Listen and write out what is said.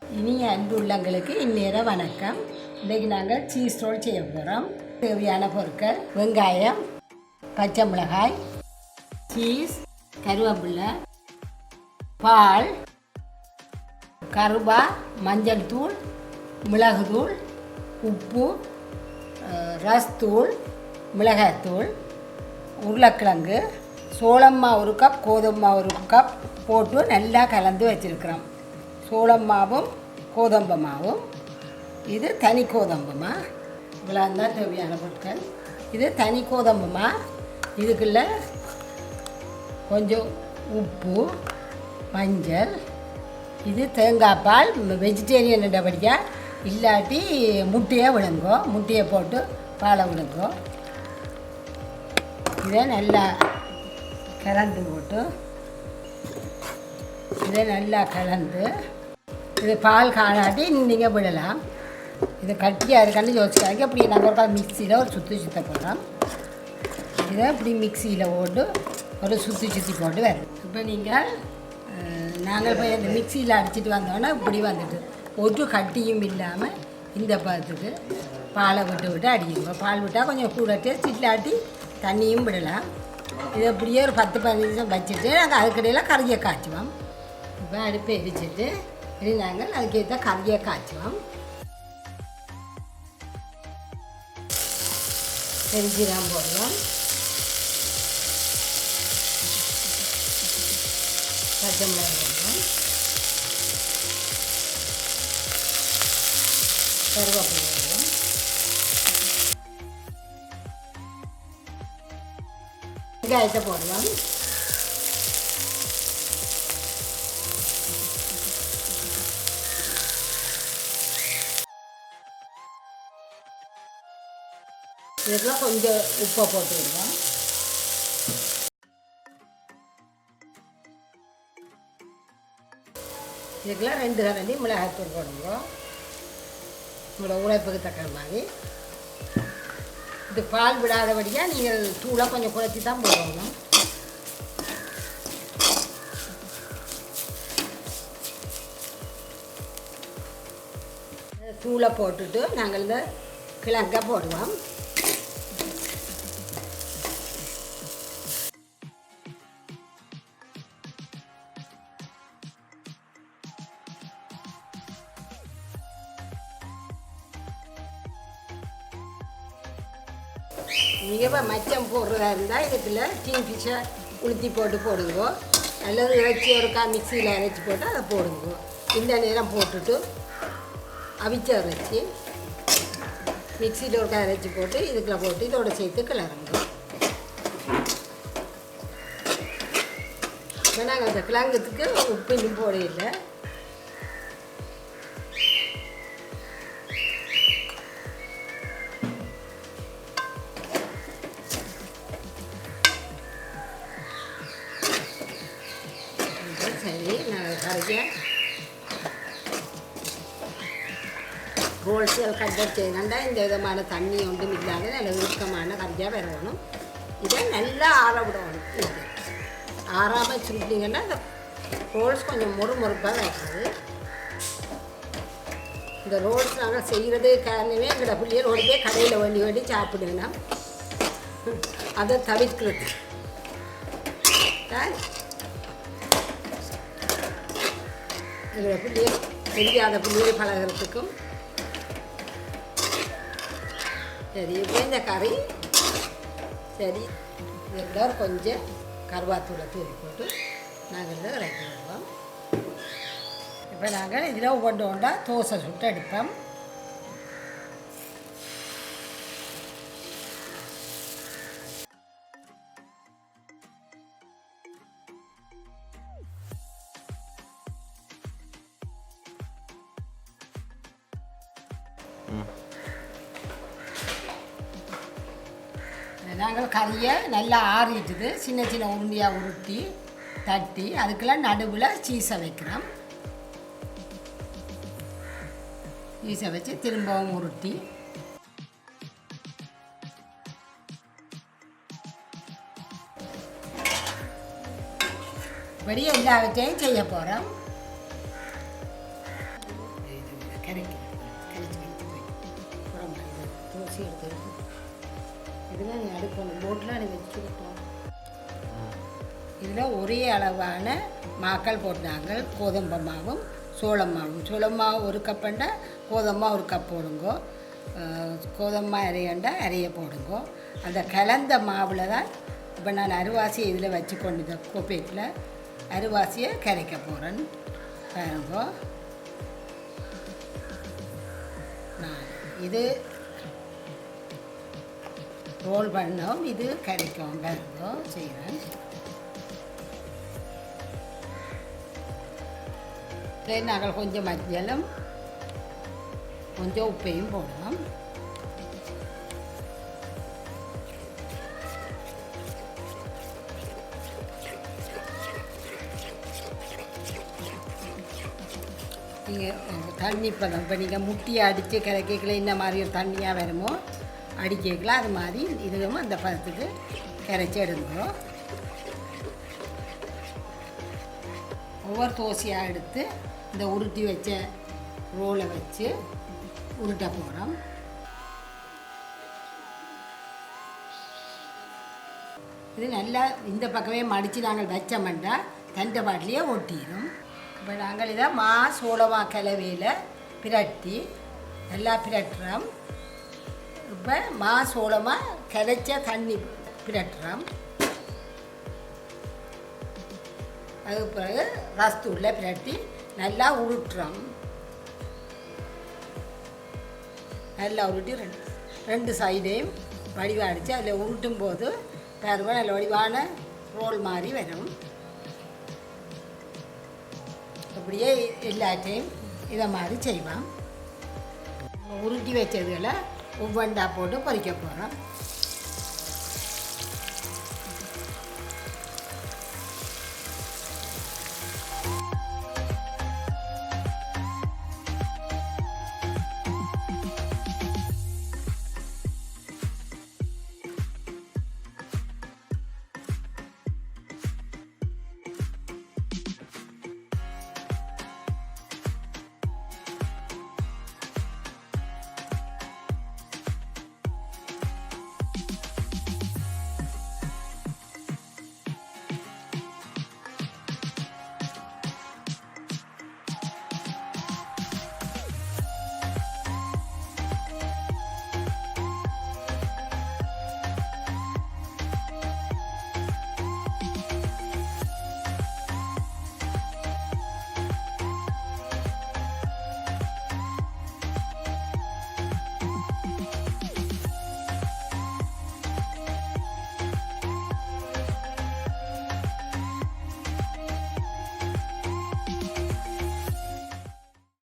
இனிய அன்பு உள்ளங்களுக்கு இந்நேர வணக்கம். இன்றைக்கு நாங்கள் சீஸ் ரோல் செய்ய போகிறோம். தேவையான பொருட்கள்: வெங்காயம், பச்சை மிளகாய், சீஸ், கருவேப்பிலை, பால், கருவா, மஞ்சள் தூள், மிளகுத்தூள், உப்பு, ரஸ்தூள், மிளகாய்த்தூள், உருளைக்கிழங்கு, சோளம்மா ஒரு கப், கோதுமை ஒரு கப் போட்டு நல்லா கலந்து வச்சுருக்கிறோம். சோளம் மாவும் கோதம்பு மாவும். இது தனி கோதம்பு மா. இவ்வளோ தான் தேவையான பொருட்கள். இது தனி கோதம்பு மா. இதுக்குள்ள கொஞ்சம் உப்பு, மஞ்சள், இது தேங்காய் பால். வெஜிடேரியன் படியாக இல்லாட்டி முட்டையை விடுங்கோ. முட்டையை போட்டு பாலை விடுங்கோ. இதை நல்லா கலந்து போட்டு இதை நல்லா கலந்து, இது பால் காணாட்டி நீங்கள் விடலாம். இது கட்டியாக இருக்கான்னு யோசிக்காங்க. இப்படி நாங்கள் ஒரு மிக்சியில் ஒரு சுற்ற போடுறோம். இதை இப்படி மிக்சியில் போட்டு ஒரு சுற்றி போட்டு வரும். இப்போ நாங்கள் போய் இந்த மிக்சியில் அடிச்சிட்டு வந்தோன்னா இப்படி வந்துட்டு ஒரு கட்டியும் இல்லாமல் இந்த பதத்துக்கு பாலை விட்டு அடிக்கணும். பால் விட்டால் கொஞ்சம் கூட டேஸ்ட் இல்லாட்டி தண்ணியும் விடலாம். இது அப்படியே ஒரு 10-15 நிமிஷம் வச்சுட்டு நாங்கள் அதுக்கடையில் கறியை காய்ச்சுவோம். இப்போ அடுப்பை எரிச்சிட்டு இனி நாங்கள் அதுக்கேற்ற கறியை காய்ச்சுவோம். பெருஞ்சீரகம் போடுவோம், பச்சை மிளகாய் போடுவோம், கருவேப்பிலை போடுவோம், வெங்காயத்தை போடுவோம், இதெல்லாம் கொஞ்சம் உப்பை போட்டு விடுவோம். இதுக்கெல்லாம் 2 கரண்டி மிளகாய்த்தூள் போடுங்க. உங்களோட உழைப்புக்கு தக்கிற மாதிரி. இது பால் விடாதபடியாக நீங்கள் தூளை கொஞ்சம் குறைச்சி தான் போடணும். தூளை போட்டுட்டு நாங்கள் இந்த கிழங்க போடுவோம். நீங்கள் மச்சம் போடுறதா இருந்தால் இதுக்குள்ள டீன் ஃபிஷ்ஷை உளுத்தி போட்டு போடுங்கோ. அல்லது இறைச்சி ஒருக்கா மிக்சியில் அரைச்சி போட்டு அதை போடுங்கோ. இந்த நேரம் போட்டுட்டு அவிச்ச இறைச்சி மிக்சியில் ஒருக்கா அரைச்சி போட்டு இதுக்குள்ள போட்டு இதோட சேர்த்து கிளறுங்க. இப்போ நாங்கள் அந்த கிழங்குக்கு உப்பு இன்னும் போடையில்லை. சரி, நாங்கள் கறியை ஹோல்சேல் கட்டர் செய்யணுண்டா இந்த விதமான தண்ணி ஒன்றும் இல்லாத நல்ல இறுக்கமான கறியாக வரணும். இதை நல்லா ஆற விடணும். இது ஆறாமல் சுருட்டிங்கன்னா இந்த ரோல்ஸ் கொஞ்சம் முறுமுறுப்பாக வைக்காது. இந்த ரோல்ஸ் நாங்கள் செய்கிறது காரணமே எங்களோட பிள்ளைகள் ஓடி போய் கடையில் வேண்டி சாப்பிடுங்கன்னா அதை தவிர்க்கிறது. எங்களோட பிள்ளைகள் தெரியாத பிள்ளைகள் பழகிறதுக்கும் சரி. இப்போ இந்த கறி சரி, இதில் கொஞ்சம் கருவாத்தூளை தூவி போட்டு நாங்கள் இதை இறக்கி விடுவோம். இப்போ நாங்கள் இதில் ஒவ்வொன்றா தோசை சுட்டு எடுப்போம். நாங்கள் கறியை நல்லா ஆறிட்டுது சின்ன சின்ன உருண்டியாக உருட்டி தட்டி அதுக்கெல்லாம் நடுவில் சீஸை வைக்கிறோம். சீஸை வச்சு திரும்பவும் உருட்டி இப்படி எல்லாவற்றையும் செய்ய போகிறோம். அரிசி எடுத்துருக்கு. இதெல்லாம் நீ அடுக்கணும், போட்டில் நீ வச்சு விட்டோம். இதில் ஒரே அளவான மாக்கள் போட்டாங்க. கோதுமை மாவும் சோளம் மாவும். சோளம் மாவு ஒரு கப்புண்டா கோதுமை ஒரு கப் போடுங்கோ. கோதுமை அரையண்டா அரைய போடுங்கோ. அந்த கலந்த மாவில் தான் இப்போ நான் அரிவாசியை இதில் வச்சு கொண்டு கோப்பையில் அரிவாசியை கரைக்க போகிறேன். பாருங்கோ, நான் இது ரோல் பண்ணோம், இது கரைக்கும். பாருங்கோ செய்கிறேன். நாங்கள் கொஞ்சம் மஞ்சளும் கொஞ்சம் உப்பையும் போடுவோம். நீங்கள் தண்ணி பதம் இப்போ நீங்கள் முட்டியை அடித்து கரைக்கல இந்த மாதிரி ஒரு தண்ணியாக வருமோ அடிக்கலாம். அது மாதிரி இதுவும் அந்த பதத்துக்கு கரைச்சி எடுக்கிறோம். ஒவ்வொரு தோசையாக எடுத்து இந்த உருட்டி வச்ச ரோலை வச்சு உருட்ட போகிறோம். இது நல்லா இந்த பக்கமே மடித்து நாங்கள் வச்சோம்னா தண்டை பாட்டிலேயே ஒட்டிடும். இப்போ நாங்கள் இதை சோளமா கலவையில் பிரட்டி நல்லா பிரட்டுறோம். இப்போ சோளமாக கரைச்ச தண்ணி பிரட்டுறோம். அதுக்கு பிறகு ரசத்தூளில் பிரட்டி நல்லா உருட்டுறோம். நல்லா உருட்டி ரெண்டு சைடையும் வடிவாக அடித்து அதில் உருட்டும் போது பாருங்க நல்ல வடிவான ரோல் மாதிரி வரும். அப்படியே எல்லாத்தையும் இதை மாதிரி செய்வோம். உருட்டி வச்சதுகளை ஒவ்வொன்றா போட்டு பொரிக்க போகிறோம்.